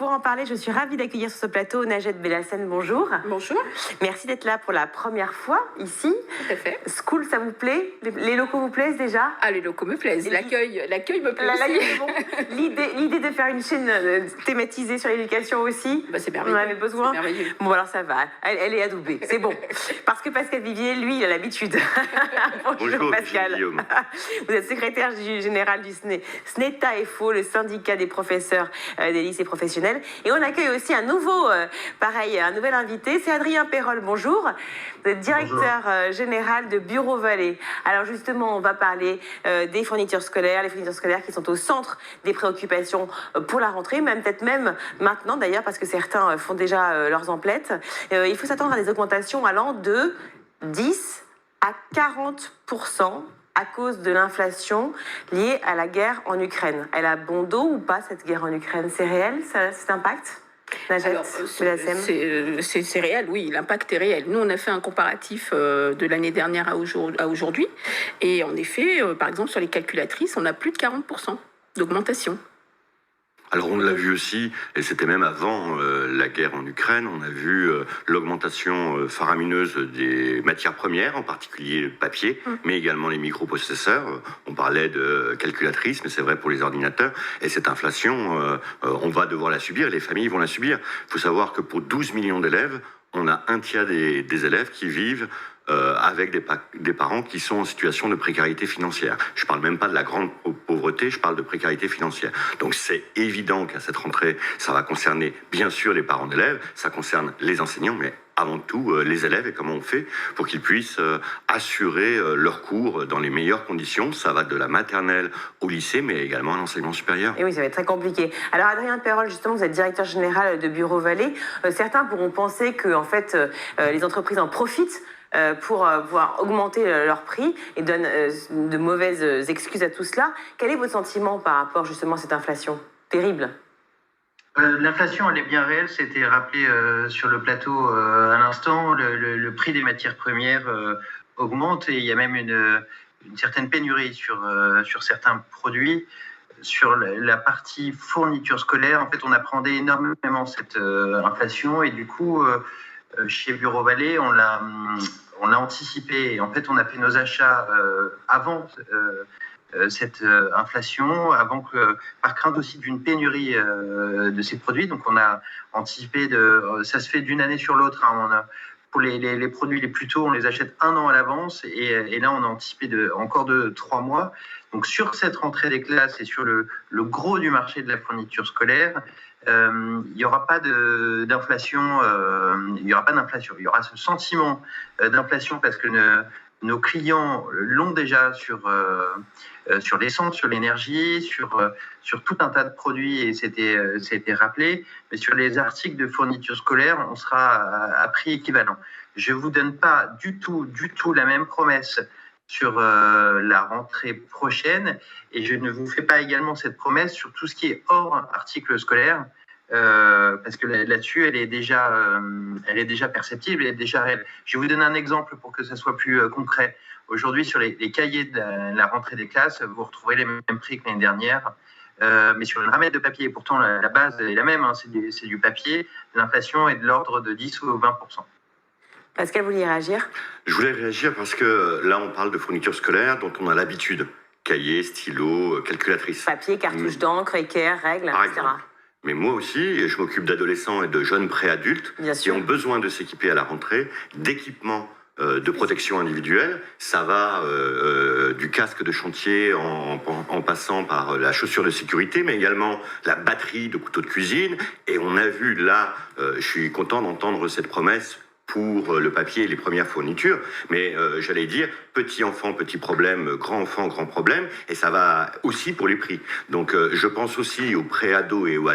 pour en parler, je suis ravie d'accueillir sur ce plateau Najat Bellassène. Bonjour. Bonjour. Merci d'être là pour la première fois ici. Tout à fait. School, ça vous plaît? Les locaux vous plaisent déjà? Ah, les locaux me plaisent. L'accueil me plaît aussi. Bon. L'idée de faire une chaîne thématisée sur l'éducation aussi, c'est merveilleux. On en avait besoin. Bon, alors ça va. Elle est adoubée. C'est bon. Parce que Pascal Vivier, lui, il a l'habitude. Bonjour Pascal. Guillaume. Vous êtes secrétaire général du SNETA FO, le syndicat des professeurs des lycées professionnels. Et on accueille aussi un nouvel invité, c'est Adrien Perrol. Bonjour. Vous êtes directeur général de Bureau Vallée. Alors justement, on va parler des fournitures scolaires, les fournitures scolaires qui sont au centre des préoccupations pour la rentrée, peut-être même maintenant d'ailleurs, parce que certains font déjà leurs emplettes. Il faut s'attendre à des augmentations allant de 10 à 40% à cause de l'inflation liée à la guerre en Ukraine. Elle a bon dos ou pas, cette guerre en Ukraine? C'est réel, cet impact? C'est réel, oui, l'impact est réel. Nous, on a fait un comparatif de l'année dernière à aujourd'hui. Et en effet, par exemple, sur les calculatrices, on a plus de 40% d'augmentation. Alors on l'a vu aussi, et c'était même avant la guerre en Ukraine, on a vu l'augmentation faramineuse des matières premières, en particulier le papier, mais également les microprocesseurs. On parlait de calculatrices, mais c'est vrai pour les ordinateurs. Et cette inflation, on va devoir la subir, et les familles vont la subir. Il faut savoir que pour 12 millions d'élèves, on a un tiers des élèves qui vivent avec des parents qui sont en situation de précarité financière. Je ne parle même pas de la grande pauvreté, je parle de précarité financière. Donc c'est évident qu'à cette rentrée, ça va concerner bien sûr les parents d'élèves, ça concerne les enseignants, mais avant tout les élèves, et comment on fait pour qu'ils puissent assurer leurs cours dans les meilleures conditions. Ça va de la maternelle au lycée, mais également à l'enseignement supérieur. Et oui, ça va être très compliqué. Alors Adrien Perrol, justement, vous êtes directeur général de Bureau Vallée. Certains pourront penser que en fait, les entreprises en profitent pour pouvoir augmenter leur prix et donnent de mauvaises excuses à tout cela. Quel est votre sentiment par rapport justement à cette inflation terrible? L'inflation, elle est bien réelle, c'était rappelé sur le plateau à l'instant. Le prix des matières premières augmente et il y a même une certaine pénurie sur certains produits. Sur la partie fourniture scolaire, en fait, on appréhendait énormément cette inflation et du coup, chez Bureau Vallée, on l'a anticipé. Et en fait, on a fait nos achats avant cette inflation, par crainte aussi d'une pénurie de ces produits. Donc, on a anticipé, ça se fait d'une année sur l'autre. Hein. Pour les produits les plus tôt, on les achète un an à l'avance et là, on a anticipé encore de 3 mois. Donc, sur cette rentrée des classes et sur le gros du marché de la fourniture scolaire, il n'y aura pas d'inflation. Il n'y aura pas d'inflation. Il y aura ce sentiment d'inflation parce que nos clients l'ont déjà sur l'essence, sur l'énergie, sur tout un tas de produits, et c'était rappelé. Mais sur les articles de fourniture scolaire, on sera à prix équivalent. Je ne vous donne pas du tout la même promesse sur la rentrée prochaine, et je ne vous fais pas également cette promesse sur tout ce qui est hors article scolaire, parce que là-dessus, elle est déjà perceptible, elle est déjà réelle. Je vais vous donner un exemple pour que ça soit plus concret. Aujourd'hui, sur les cahiers de la rentrée des classes, vous retrouverez les mêmes prix que l'année dernière, mais sur une ramette de papier. Pourtant, la base est la même, hein, c'est du papier. L'inflation est de l'ordre de 10 ou 20%. Pascal, vous vouliez réagir? Je voulais réagir parce que là, on parle de fourniture scolaire dont on a l'habitude. Cahiers, stylos, calculatrices. Papier, cartouche d'encre, équerre, règles, etc. Mais moi aussi, je m'occupe d'adolescents et de jeunes préadultes qui ont besoin de s'équiper à la rentrée, d'équipements de protection individuelle. Ça va du casque de chantier en passant par la chaussure de sécurité, mais également la batterie de couteau de cuisine. Et on a vu là, je suis content d'entendre cette promesse pour le papier et les premières fournitures, mais j'allais dire petit enfant, petit problème, grand enfant, grand problème, et ça va aussi pour les prix. Donc je pense aussi aux pré-ados et aux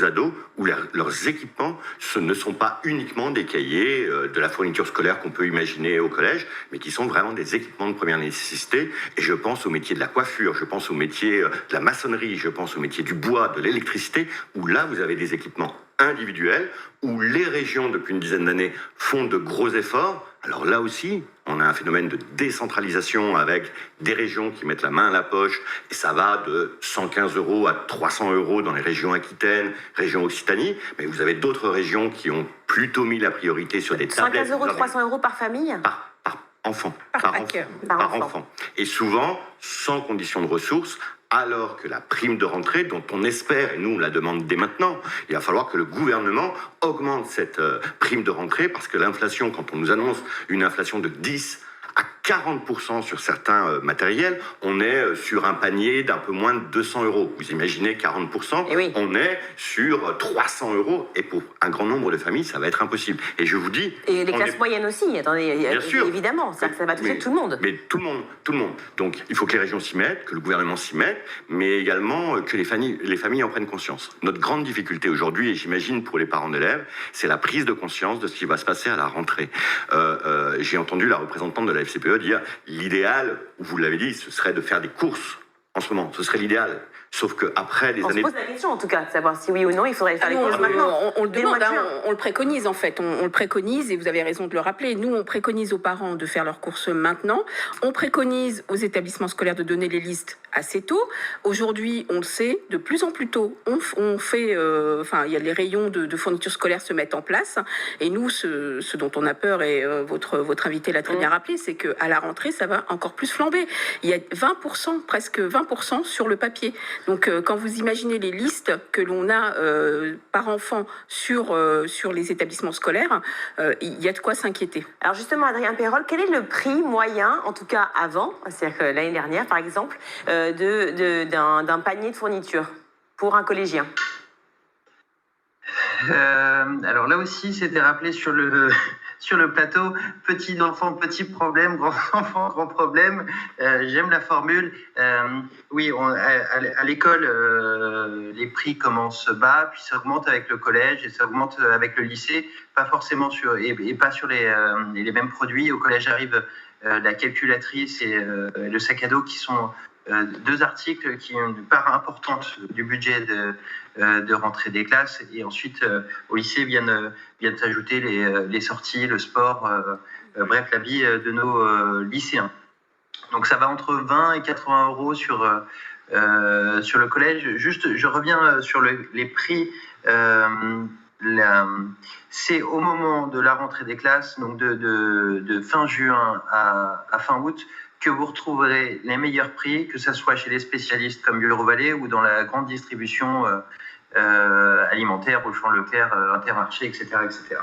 ados, où leurs équipements ne sont pas uniquement des cahiers, de la fourniture scolaire qu'on peut imaginer au collège, mais qui sont vraiment des équipements de première nécessité. Et je pense au métier de la coiffure, je pense au métier de la maçonnerie, je pense au métier du bois, de l'électricité, où là vous avez des équipements individuels, où les régions, depuis une dizaine d'années, font de gros efforts Alors là aussi, on a un phénomène de décentralisation avec des régions qui mettent la main à la poche et ça va de 115 € à 300 € dans les régions Aquitaine, région Occitanie, mais vous avez d'autres régions qui ont plutôt mis la priorité sur des tablettes. 115 €, 300 € par famille? Par enfant. Par enfant. Et souvent, sans condition de ressources, alors que la prime de rentrée, dont on espère, et nous on la demande dès maintenant, il va falloir que le gouvernement augmente cette prime de rentrée, parce que l'inflation, quand on nous annonce une inflation de 10 à 40% sur certains matériels, on est sur un panier d'un peu moins de 200 €. Vous imaginez 40%, oui. On est sur 300 €. Et pour un grand nombre de familles, ça va être impossible. Et je vous dis... Et les classes moyennes aussi, attendez, bien sûr, évidemment, ça va toucher tout le monde. Mais tout le monde. Donc il faut que les régions s'y mettent, que le gouvernement s'y mette, mais également que les familles en prennent conscience. Notre grande difficulté aujourd'hui, et j'imagine pour les parents d'élèves, c'est la prise de conscience de ce qui va se passer à la rentrée. J'ai entendu la représentante de la FCPE dire l'idéal, vous l'avez dit, ce serait de faire des courses en ce moment. Ce serait l'idéal. Sauf qu'après les années... On se pose la question en tout cas, de savoir si oui ou non il faudrait faire les courses maintenant. On le demande, on le préconise en fait. On le préconise et vous avez raison de le rappeler. Nous, on préconise aux parents de faire leurs courses maintenant. On préconise aux établissements scolaires de donner les listes assez tôt. Aujourd'hui, on le sait, de plus en plus tôt, on fait... il y a les rayons de fournitures scolaires se mettent en place. Et nous, ce dont on a peur, et votre invité l'a très bien rappelé, c'est qu'à la rentrée, ça va encore plus flamber. Il y a 20%, presque 20% sur le papier. Donc, quand vous imaginez les listes que l'on a par enfant sur les établissements scolaires, il y a de quoi s'inquiéter. Alors justement, Adrien Perrol, quel est le prix moyen, en tout cas avant, c'est-à-dire que l'année dernière par exemple, d'un panier de fourniture pour un collégien? Alors là aussi, c'était rappelé sur le plateau, petit enfant, petit problème, grand enfant, grand problème. J'aime la formule. Oui, à l'école, les prix commencent bas, puis ça augmente avec le collège et ça augmente avec le lycée, pas forcément pas sur les mêmes produits. Au collège arrive la calculatrice et le sac à dos qui sont deux articles qui ont une part importante du budget de rentrée des classes, et ensuite au lycée viennent s'ajouter les sorties, le sport, bref, la vie de nos lycéens. Donc ça va entre 20 et 80 € sur le collège. Juste, je reviens sur les prix. C'est au moment de la rentrée des classes, donc de fin juin à fin août, que vous retrouverez les meilleurs prix, que ce soit chez les spécialistes comme Eurovalet ou dans la grande distribution alimentaire, Auchan, Leclerc, Intermarché, etc., etc.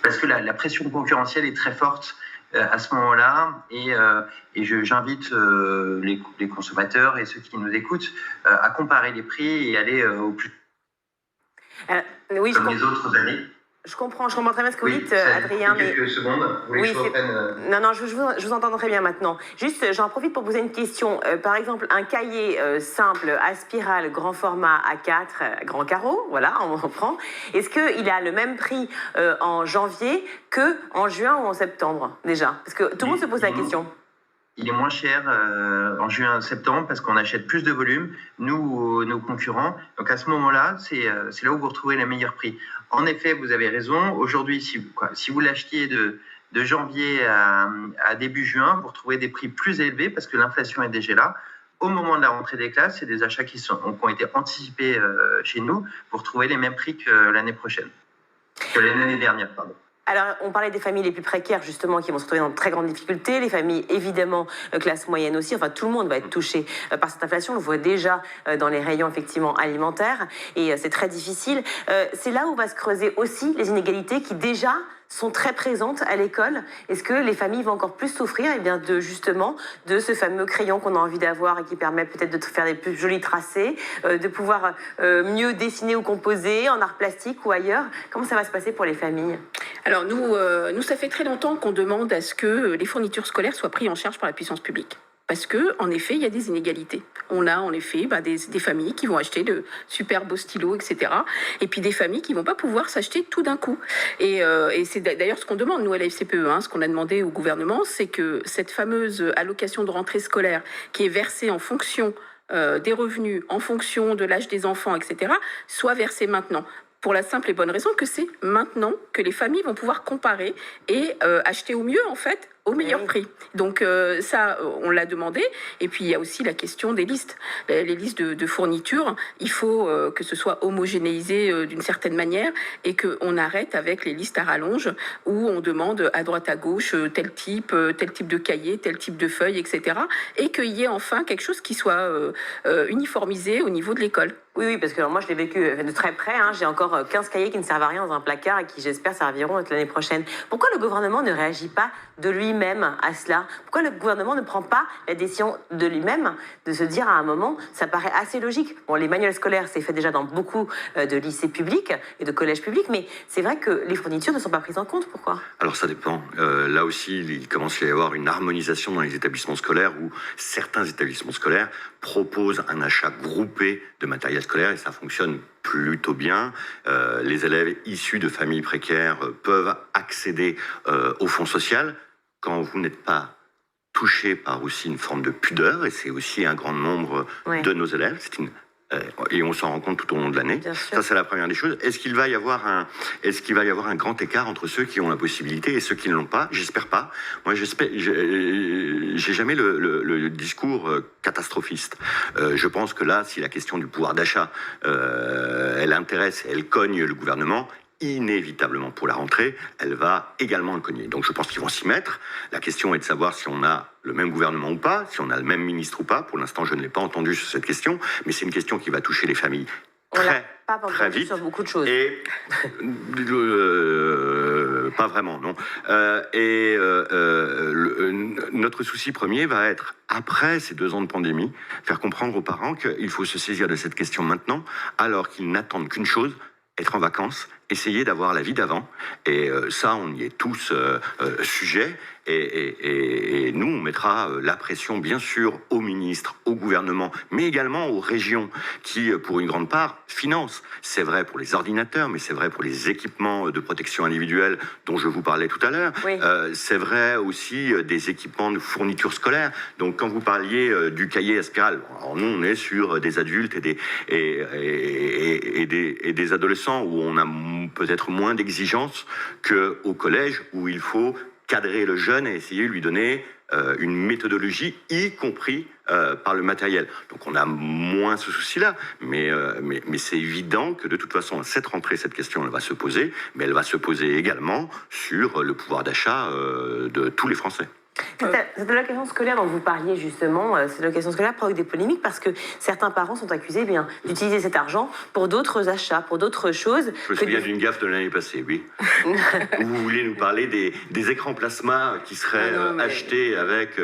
Parce que la pression concurrentielle est très forte à ce moment-là, et j'invite les consommateurs et ceux qui nous écoutent à comparer les prix et aller au plus oui, comme les autres années. Je comprends très bien ce que vous dites, Adrien. Quelques secondes. Oui, non, je vous entends très bien maintenant. Juste, j'en profite pour poser une question. Par exemple, un cahier simple à spirale, grand format A4, grand carreau, voilà, on reprend. Est-ce qu'il a le même prix en janvier qu'en juin ou en septembre, déjà? Parce que tout le monde se pose la question. Il est moins cher en juin-septembre parce qu'on achète plus de volume, nous ou nos concurrents. Donc à ce moment-là, c'est là où vous retrouvez les meilleurs prix. En effet, vous avez raison. Aujourd'hui, si vous l'achetiez de janvier à début juin, vous retrouvez des prix plus élevés parce que l'inflation est déjà là. Au moment de la rentrée des classes, c'est des achats qui ont été anticipés chez nous. Vous retrouvez les mêmes prix que l'année prochaine, que l'année dernière, pardon. Alors, on parlait des familles les plus précaires, justement, qui vont se retrouver dans de très grandes difficultés. Les familles, évidemment, classe moyenne aussi. Enfin, tout le monde va être touché par cette inflation. On le voit déjà dans les rayons, effectivement, alimentaires. Et c'est très difficile. C'est là où va se creuser aussi les inégalités qui, déjà, sont très présentes à l'école. Est-ce que les familles vont encore plus souffrir justement de ce fameux crayon qu'on a envie d'avoir et qui permet peut-être de faire des plus jolis tracés, de pouvoir mieux dessiner ou composer en art plastique ou ailleurs? Comment ça va se passer pour les familles? Alors nous, ça fait très longtemps qu'on demande à ce que les fournitures scolaires soient prises en charge par la puissance publique. Parce que, en effet, il y a des inégalités. On a, en effet, des familles qui vont acheter de super beaux stylos, etc. Et puis des familles qui vont pas pouvoir s'acheter tout d'un coup. Et c'est d'ailleurs ce qu'on demande, nous, à la FCPE, ce qu'on a demandé au gouvernement, c'est que cette fameuse allocation de rentrée scolaire qui est versée en fonction des revenus, en fonction de l'âge des enfants, etc., soit versée maintenant. pour la simple et bonne raison que c'est maintenant que les familles vont pouvoir comparer et acheter au mieux, en fait, au meilleur prix. Donc ça, on l'a demandé. Et puis il y a aussi la question des listes. Les listes de fournitures, il faut que ce soit homogénéisé d'une certaine manière et qu'on arrête avec les listes à rallonge où on demande à droite à gauche tel type de cahier, tel type de feuille, etc. Et qu'il y ait enfin quelque chose qui soit uniformisé au niveau de l'école. Oui, parce que alors moi je l'ai vécu de très près. J'ai encore 15 cahiers qui ne servent à rien dans un placard et qui j'espère serviront l'année prochaine. Pourquoi le gouvernement ne réagit pas de lui-même à cela? Pourquoi le gouvernement ne prend pas la décision de lui-même de se dire à un moment, ça paraît assez logique. Bon, les manuels scolaires, c'est fait déjà dans beaucoup de lycées publics et de collèges publics, mais c'est vrai que les fournitures ne sont pas prises en compte. Pourquoi? Alors ça dépend. Là aussi, il commence à y avoir une harmonisation dans les établissements scolaires où certains établissements scolaires proposent un achat groupé de matériel scolaire et ça fonctionne plutôt bien. Les élèves issus de familles précaires peuvent accéder au fonds social quand vous n'êtes pas touché par aussi une forme de pudeur, et c'est aussi un grand nombre de nos élèves. Et on s'en rend compte tout au long de l'année. Ça, c'est la première des choses. Est-ce qu'il va y avoir un grand écart entre ceux qui ont la possibilité et ceux qui ne l'ont pas? J'espère pas. Moi, j'ai jamais le discours catastrophiste. Je pense que là, si la question du pouvoir d'achat, elle intéresse, elle cogne le gouvernement, inévitablement pour la rentrée, elle va également le cogner. Donc je pense qu'ils vont s'y mettre. La question est de savoir si on a le même gouvernement ou pas, si on a le même ministre ou pas. Pour l'instant, je ne l'ai pas entendu sur cette question, mais c'est une question qui va toucher les familles très vite. Sur beaucoup de choses. Et pas vraiment, non. Notre souci premier va être, après ces 2 ans de pandémie, faire comprendre aux parents qu'il faut se saisir de cette question maintenant, alors qu'ils n'attendent qu'une chose, être en vacances, essayer d'avoir la vie d'avant. Et ça, on y est tous sujets. Et nous, on mettra la pression, bien sûr, aux ministres, au gouvernement, mais également aux régions qui, pour une grande part, financent. C'est vrai pour les ordinateurs, mais c'est vrai pour les équipements de protection individuelle dont je vous parlais tout à l'heure. Oui. C'est vrai aussi des équipements de fourniture scolaire. Donc, quand vous parliez du cahier à spirale, alors nous, on est sur des adultes et des adolescents où on a peut-être moins d'exigences qu'au collège où il faut cadrer le jeune et essayer de lui donner une méthodologie, y compris par le matériel. Donc on a moins ce souci-là, mais c'est évident que de toute façon, cette rentrée, cette question, elle va se poser, mais elle va se poser également sur le pouvoir d'achat de tous les Français. Cette allocation scolaire dont vous parliez justement, cette allocation scolaire provoque des polémiques parce que certains parents sont accusés d'utiliser cet argent pour d'autres achats, pour d'autres choses. Je me souviens d'une gaffe de l'année passée, oui. Vous voulez nous parler des écrans plasma qui seraient achetés avec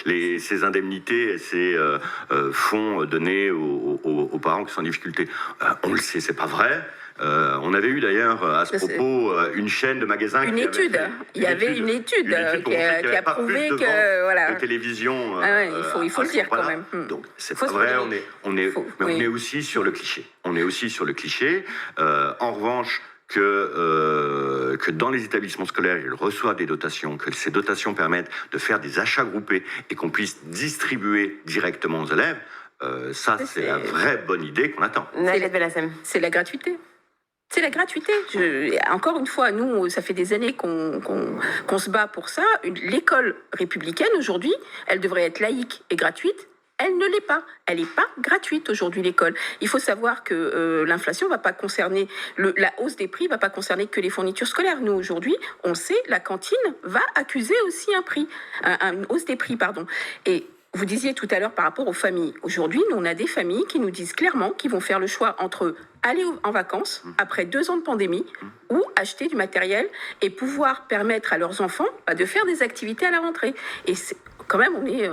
ces indemnités et ces fonds donnés aux parents qui sont en difficulté. On le sait, c'est pas vrai. On avait eu d'ailleurs à ce propos une chaîne de magasins. Il y avait une étude qui a prouvé que voilà. De télévision. Il faut le dire quand même. Donc c'est pas vrai. On est aussi sur le cliché. En revanche, que dans les établissements scolaires, ils reçoivent des dotations, que ces dotations permettent de faire des achats groupés et qu'on puisse distribuer directement aux élèves. C'est la vraie bonne idée qu'on attend. C'est la gratuité. C'est la gratuité. Encore une fois, nous, ça fait des années qu'on se bat pour ça. L'école républicaine, aujourd'hui, elle devrait être laïque et gratuite. Elle ne l'est pas. Elle n'est pas gratuite aujourd'hui, l'école. Il faut savoir que l'inflation ne va pas concerner, la hausse des prix ne va pas concerner que les fournitures scolaires. Nous, aujourd'hui, on sait, la cantine va accuser aussi une hausse des prix, pardon. Et vous disiez tout à l'heure par rapport aux familles. Aujourd'hui, nous, on a des familles qui nous disent clairement qu'ils vont faire le choix entre aller en vacances après 2 ans de pandémie ou acheter du matériel et pouvoir permettre à leurs enfants de faire des activités à la rentrée. Et quand même, on est,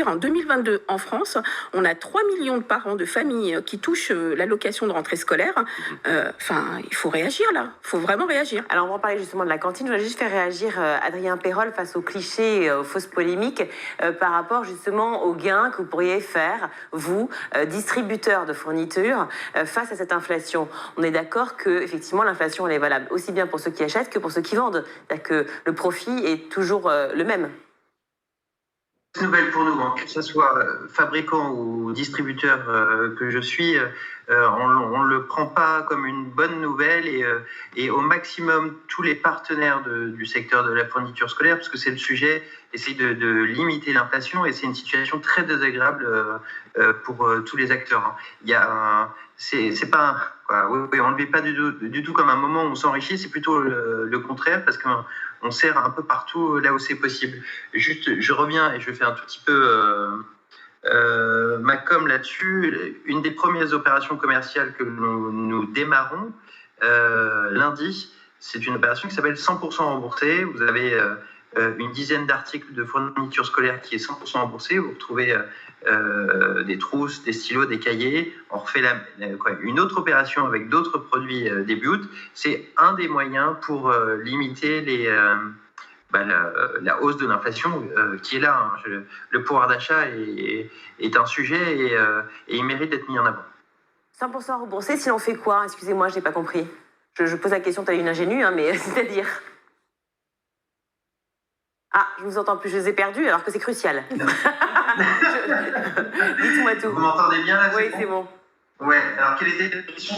en 2022, en France, on a 3 millions de parents de familles qui touchent l'allocation de rentrée scolaire. Il faut réagir là. Il faut vraiment réagir. Alors, on va en parler justement de la cantine. Je voudrais juste faire réagir Adrien Perol face aux clichés, aux fausses polémiques, par rapport justement aux gains que vous pourriez faire, vous, distributeurs de fournitures, face à cette inflation. On est d'accord que, effectivement, l'inflation, elle est valable aussi bien pour ceux qui achètent que pour ceux qui vendent. C'est-à-dire que le profit est toujours le même. nouvelle pour nous, hein. Que ce soit fabricant ou distributeur que je suis, on ne le prend pas comme une bonne nouvelle et au maximum tous les partenaires du secteur de la fourniture scolaire, parce que c'est le sujet, essayent de limiter l'inflation et c'est une situation très désagréable pour tous les acteurs, hein. Il y a c'est pas oui, on ne le vit pas du tout comme un moment où on s'enrichit, c'est plutôt le contraire parce qu'on sert un peu partout là où c'est possible. Juste, je reviens et je fais un tout petit peu ma com là-dessus. Une des premières opérations commerciales que nous démarrons lundi, c'est une opération qui s'appelle 100% remboursé. Vous avez une dizaine d'articles de fourniture scolaire qui est 100% remboursé. Vous retrouvez des trousses, des stylos, des cahiers. On refait une autre opération avec d'autres produits début août. C'est un des moyens pour limiter la hausse de l'inflation qui est là, hein. Le pouvoir d'achat est un sujet et il mérite d'être mis en avant. 100% remboursé, si l'on fait quoi? Excusez-moi, je n'ai pas compris. Je pose la question, tu as une ingénue, hein, mais c'est-à-dire... Ah, je vous entends plus, je les ai perdus alors que c'est crucial. Dites-moi tout. Vous m'entendez bien là? Oui, c'est bon. Ouais, alors quelle était la question?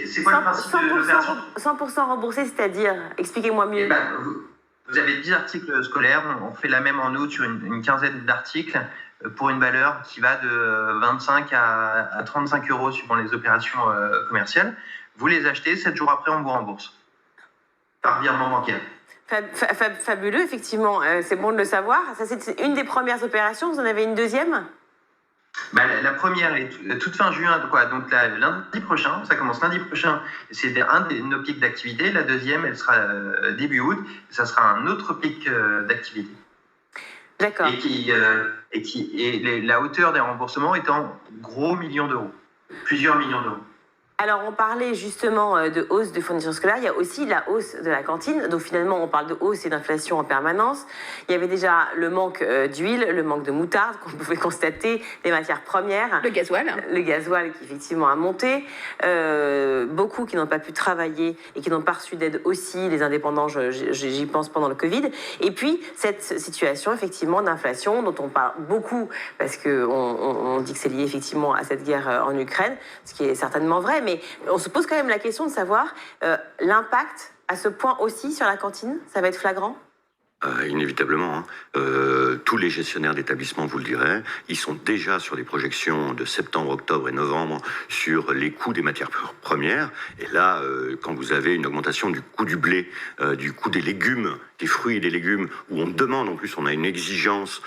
C'est quoi le principe de l'opération? 100% remboursé, c'est-à-dire? Expliquez-moi mieux. Vous avez 10 articles scolaires, on fait la même en août sur une quinzaine d'articles pour une valeur qui va de 25 à 35 euros suivant les opérations commerciales. Vous les achetez, 7 jours après, on vous rembourse par virement bancaire. Fabuleux, effectivement. C'est bon de le savoir. Ça, c'est une des premières opérations. Vous en avez une deuxième? La première est toute fin juin, donc lundi prochain, ça commence lundi prochain, c'est un de nos pics d'activité. La deuxième, elle sera début août, ça sera un autre pic d'activité. D'accord. Et la hauteur des remboursements est en gros millions d'euros, plusieurs millions d'euros. Alors, on parlait justement de hausse de fourniture scolaire. Il y a aussi la hausse de la cantine. Donc, finalement, on parle de hausse et d'inflation en permanence. Il y avait déjà le manque d'huile, le manque de moutarde qu'on pouvait constater, les matières premières. Le gasoil. Le gasoil qui, effectivement, a monté. Beaucoup qui n'ont pas pu travailler et qui n'ont pas reçu d'aide aussi, les indépendants, j'y pense, pendant le Covid. Et puis, cette situation, effectivement, d'inflation dont on parle beaucoup parce qu'on dit que c'est lié, effectivement, à cette guerre en Ukraine, ce qui est certainement vrai. Mais on se pose quand même la question de savoir l'impact à ce point aussi sur la cantine. Ça va être flagrant? Inévitablement, hein. Tous les gestionnaires d'établissements vous le diraient, ils sont déjà sur les projections de septembre, octobre et novembre sur les coûts des matières premières. Et là, quand vous avez une augmentation du coût du blé, du coût des légumes, des fruits et des légumes, où on demande, en plus on a une exigence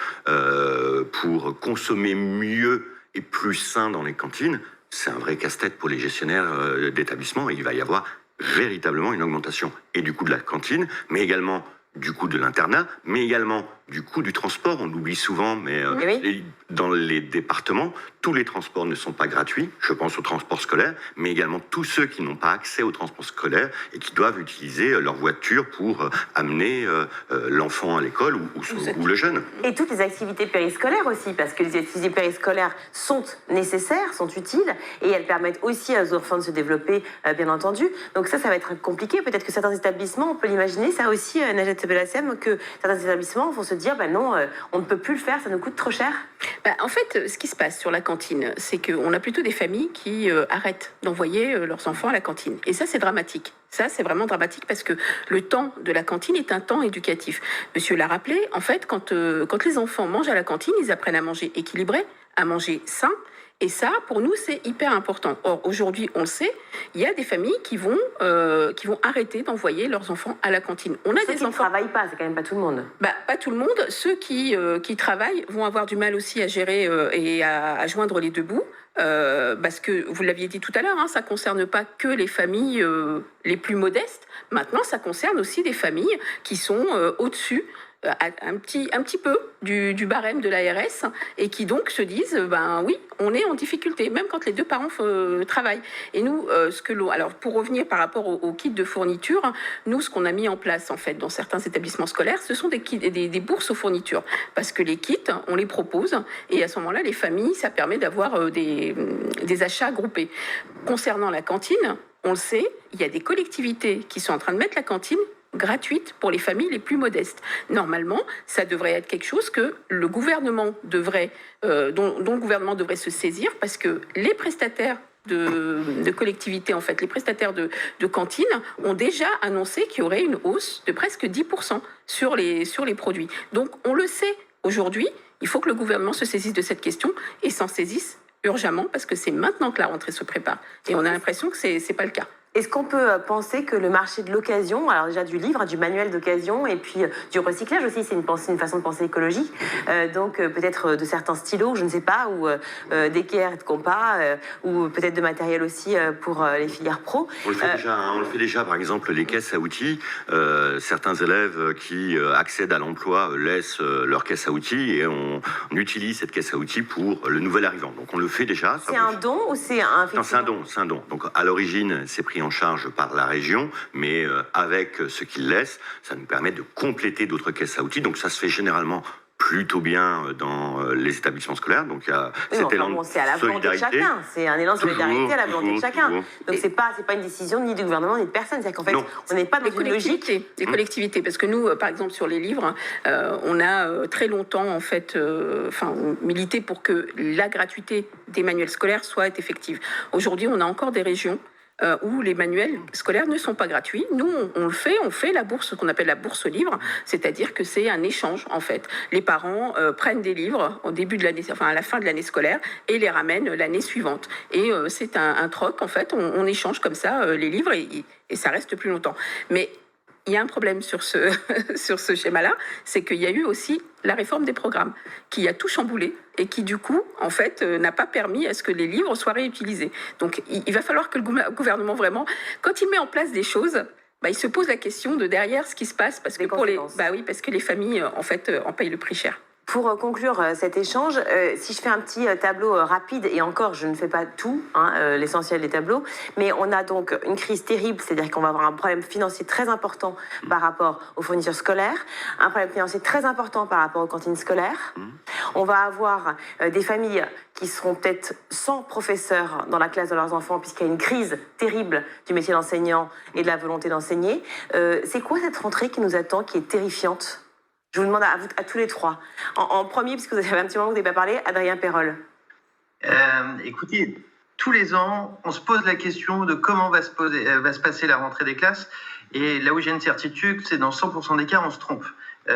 pour consommer mieux et plus sain dans les cantines, c'est un vrai casse-tête pour les gestionnaires d'établissements et il va y avoir véritablement une augmentation et du coût de la cantine, mais également du coût de l'internat, mais également du coût du transport. On l'oublie souvent, mais dans les départements, tous les transports ne sont pas gratuits. Je pense au transport scolaire, mais également tous ceux qui n'ont pas accès au transport scolaire et qui doivent utiliser leur voiture pour amener l'enfant à l'école ou le jeune. Et toutes les activités périscolaires aussi, parce que les activités périscolaires sont nécessaires, sont utiles, et elles permettent aussi aux enfants de se développer, bien entendu. Donc ça va être compliqué. Peut-être que certains établissements, on peut l'imaginer, ça aussi, Najat Belhacem, que certains établissements vont se dire, non, on ne peut plus le faire, ça nous coûte trop cher. En fait, ce qui se passe sur la cantine, c'est qu'on a plutôt des familles qui arrêtent d'envoyer leurs enfants à la cantine. Et ça, c'est dramatique. Ça, c'est vraiment dramatique parce que le temps de la cantine est un temps éducatif. Monsieur l'a rappelé, en fait, quand les enfants mangent à la cantine, ils apprennent à manger équilibré, à manger sain. Et ça, pour nous, c'est hyper important. Or, aujourd'hui, on le sait, il y a des familles qui vont arrêter d'envoyer leurs enfants à la cantine. On a Ceux qui ne travaillent pas, c'est quand même pas tout le monde. Pas tout le monde. Ceux qui travaillent vont avoir du mal aussi à gérer et à joindre les deux bouts. Parce que, vous l'aviez dit tout à l'heure, ça ne concerne pas que les familles les plus modestes. Maintenant, ça concerne aussi des familles qui sont au-dessus, un petit peu du barème de l'ARS et qui donc se disent oui, on est en difficulté, même quand les deux parents travaillent. Et nous, alors pour revenir par rapport au kit de fourniture, nous, ce qu'on a mis en place en fait dans certains établissements scolaires, ce sont des bourses aux fournitures. Parce que les kits, on les propose et à ce moment-là, les familles, ça permet d'avoir des achats groupés. Concernant la cantine, on le sait, il y a des collectivités qui sont en train de mettre la cantine gratuite pour les familles les plus modestes. Normalement, ça devrait être quelque chose que le gouvernement devrait, dont le gouvernement devrait se saisir, parce que les prestataires de collectivités, en fait, les prestataires de cantines ont déjà annoncé qu'il y aurait une hausse de presque 10% sur les produits. Donc, on le sait aujourd'hui, il faut que le gouvernement se saisisse de cette question et s'en saisisse urgemment, parce que c'est maintenant que la rentrée se prépare. Et on a l'impression que c'est pas le cas. Est-ce qu'on peut penser que le marché de l'occasion, alors déjà du livre, du manuel d'occasion et puis du recyclage aussi, c'est une façon de penser écologie, donc peut-être de certains stylos, je ne sais pas, ou d'équerres de compas, ou peut-être de matériel aussi pour les filières pro. On le fait déjà, par exemple, les caisses à outils. Certains élèves qui accèdent à l'emploi laissent leur caisse à outils et on utilise cette caisse à outils pour le nouvel arrivant. Donc on le fait déjà. C'est un don ou c'est un... Non, c'est un don. Donc à l'origine, c'est pris en charge par la région, mais avec ce qu'ils laissent, ça nous permet de compléter d'autres caisses à outils. Donc ça se fait généralement plutôt bien dans les établissements scolaires. Donc il y a cet élan de c'est à la volonté de chacun. C'est un élan de solidarité à la volonté de chacun. Donc c'est pas une décision ni du gouvernement ni de personne. C'est-à-dire qu'en fait, on n'est pas dans une logique. Des collectivités, parce que nous, par exemple, sur les livres, on a très longtemps en fait, milité pour que la gratuité des manuels scolaires soit effective. Aujourd'hui, on a encore des régions où les manuels scolaires ne sont pas gratuits. Nous, on fait la bourse, ce qu'on appelle la bourse livre, c'est-à-dire que c'est un échange, en fait. Les parents prennent des livres au début de l'année, à la fin de l'année scolaire, et les ramènent l'année suivante. Et c'est un troc, en fait, on échange comme ça les livres, et ça reste plus longtemps. Mais il y a un problème sur ce schéma-là, c'est qu'il y a eu aussi la réforme des programmes, qui a tout chamboulé et qui, du coup, en fait, n'a pas permis à ce que les livres soient réutilisés. Donc, il va falloir que le gouvernement, vraiment, quand il met en place des choses, il se pose la question de derrière ce qui se passe, parce que parce que les familles, en fait, en payent le prix cher. Pour conclure cet échange, si je fais un petit tableau rapide, et encore, je ne fais pas tout, l'essentiel des tableaux, mais on a donc une crise terrible, c'est-à-dire qu'on va avoir un problème financier très important par rapport aux fournitures scolaires, un problème financier très important par rapport aux cantines scolaires. On va avoir des familles qui seront peut-être sans professeurs dans la classe de leurs enfants, puisqu'il y a une crise terrible du métier d'enseignant et de la volonté d'enseigner. C'est quoi cette rentrée qui nous attend, qui est terrifiante ? Je vous demande à tous les trois. En premier, puisque vous avez un petit moment que vous n'avez pas parlé, Adrien Perol. Écoutez, tous les ans, on se pose la question de comment va se passer la rentrée des classes. Et là où j'ai une certitude, c'est dans 100% des cas, on se trompe.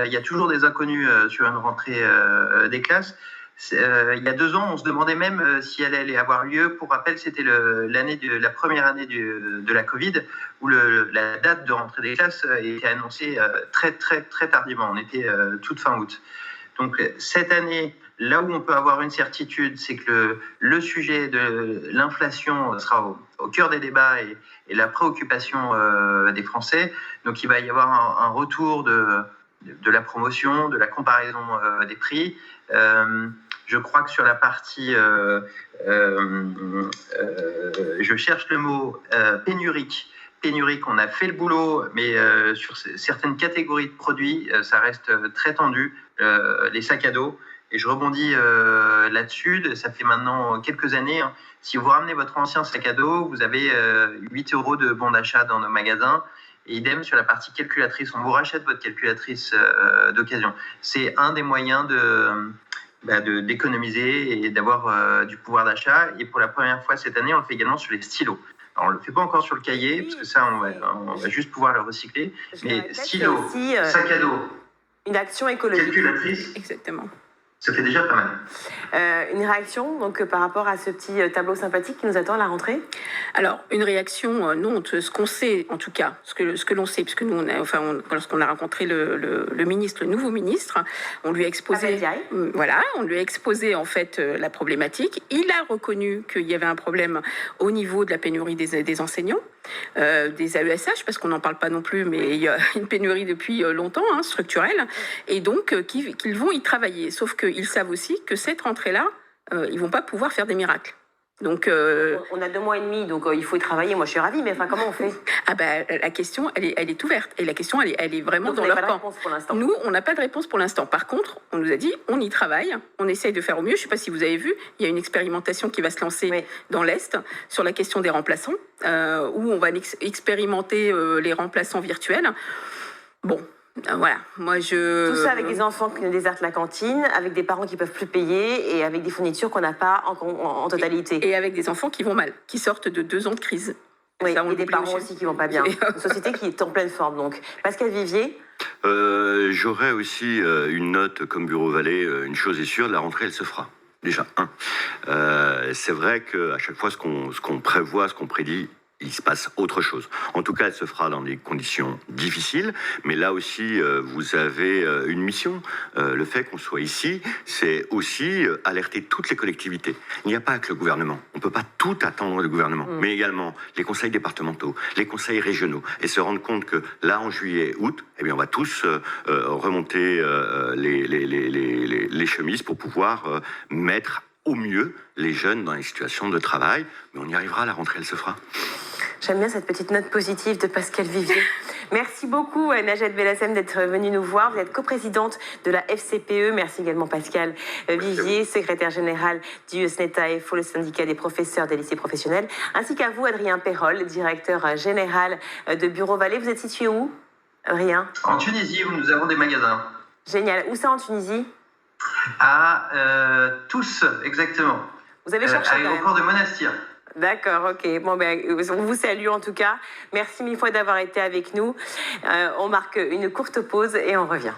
Il y a toujours des inconnus sur une rentrée des classes. Il y a 2 ans, on se demandait même si elle allait avoir lieu. Pour rappel, c'était la première année de la Covid, où la date de rentrée des classes était annoncée très, très, très tardivement. On était toute fin août. Donc, cette année, là où on peut avoir une certitude, c'est que le sujet de l'inflation sera au cœur des débats et la préoccupation des Français. Donc, il va y avoir un retour de la promotion, de la comparaison des prix. Je crois que sur la partie, je cherche le mot, pénurique, on a fait le boulot, mais sur certaines catégories de produits, ça reste très tendu, les sacs à dos. Et je rebondis là-dessus, ça fait maintenant quelques années. Si vous ramenez votre ancien sac à dos, vous avez 8 € de bon d'achat dans nos magasins. Et idem sur la partie calculatrice, on vous rachète votre calculatrice d'occasion. C'est un des moyens d'économiser et d'avoir du pouvoir d'achat. Et pour la première fois cette année, on le fait également sur les stylos. Alors, on ne le fait pas encore sur le cahier, parce que ça, on va juste pouvoir le recycler. Mais stylo, sac à dos, une action écologique. Calculatrice. Exactement. Ça fait déjà pas mal. Une réaction donc, par rapport à ce petit tableau sympathique qui nous attend à la rentrée ? Alors, une réaction, non, ce qu'on sait, en tout cas, ce que l'on sait, puisque nous, lorsqu'on a rencontré le nouveau ministre, on lui a exposé, on lui a exposé en fait la problématique. Il a reconnu qu'il y avait un problème au niveau de la pénurie des enseignants, des AESH, parce qu'on n'en parle pas non plus, mais il y a une pénurie depuis longtemps, structurelle, et donc qu'ils vont y travailler. Sauf qu'ils savent aussi que cette rentrée-là, ils vont pas pouvoir faire des miracles. Donc, on a 2 mois et demi, donc il faut y travailler. Moi, je suis ravie, mais comment on fait ? La question, elle est ouverte. Et la question, elle est vraiment dans leur camp. Nous, on n'a pas de réponse pour l'instant. Par contre, on nous a dit, on y travaille, on essaye de faire au mieux. Je ne sais pas si vous avez vu, il y a une expérimentation qui va se lancer dans l'Est sur la question des remplaçants, où on va expérimenter les remplaçants virtuels. Bon, voilà, moi Tout ça avec des enfants qui désertent la cantine, avec des parents qui peuvent plus payer et avec des fournitures qu'on n'a pas en totalité. Et avec des enfants qui vont mal, qui sortent de 2 ans de crise. Oui, et des parents aussi qui vont pas bien. Une société qui est en pleine forme, donc. Pascal Vivier. J'aurais aussi une note comme Bureau Vallée. Une chose est sûre, la rentrée, elle se fera. Déjà, c'est vrai qu'à chaque fois, ce qu'on prévoit, ce qu'on prédit, il se passe autre chose. En tout cas, elle se fera dans des conditions difficiles, mais là aussi, vous avez une mission. Le fait qu'on soit ici, c'est aussi alerter toutes les collectivités. Il n'y a pas que le gouvernement. On ne peut pas tout attendre du gouvernement, mais également les conseils départementaux, les conseils régionaux, et se rendre compte que là, en juillet, août, eh bien, on va tous remonter les chemises pour pouvoir mettre au mieux les jeunes dans les situations de travail. Mais on y arrivera, la rentrée, elle se fera. J'aime bien cette petite note positive de Pascal Vivier. Merci beaucoup, Najat Bellassem, d'être venue nous voir. Vous êtes coprésidente de la FCPE. Merci également, Pascal Vivier, secrétaire général du SNETA-FO, le syndicat des professeurs des lycées professionnels. Ainsi qu'à vous, Adrien Perrol, directeur général de Bureau Vallée. Vous êtes situé où, Adrien? En Tunisie, où nous avons des magasins. Génial. Où ça, en Tunisie? À Tous, exactement. Vous avez cherché à l'aéroport de Monastir. D'accord, ok. Bon, on vous salue en tout cas. Merci mille fois d'avoir été avec nous. On marque une courte pause et on revient.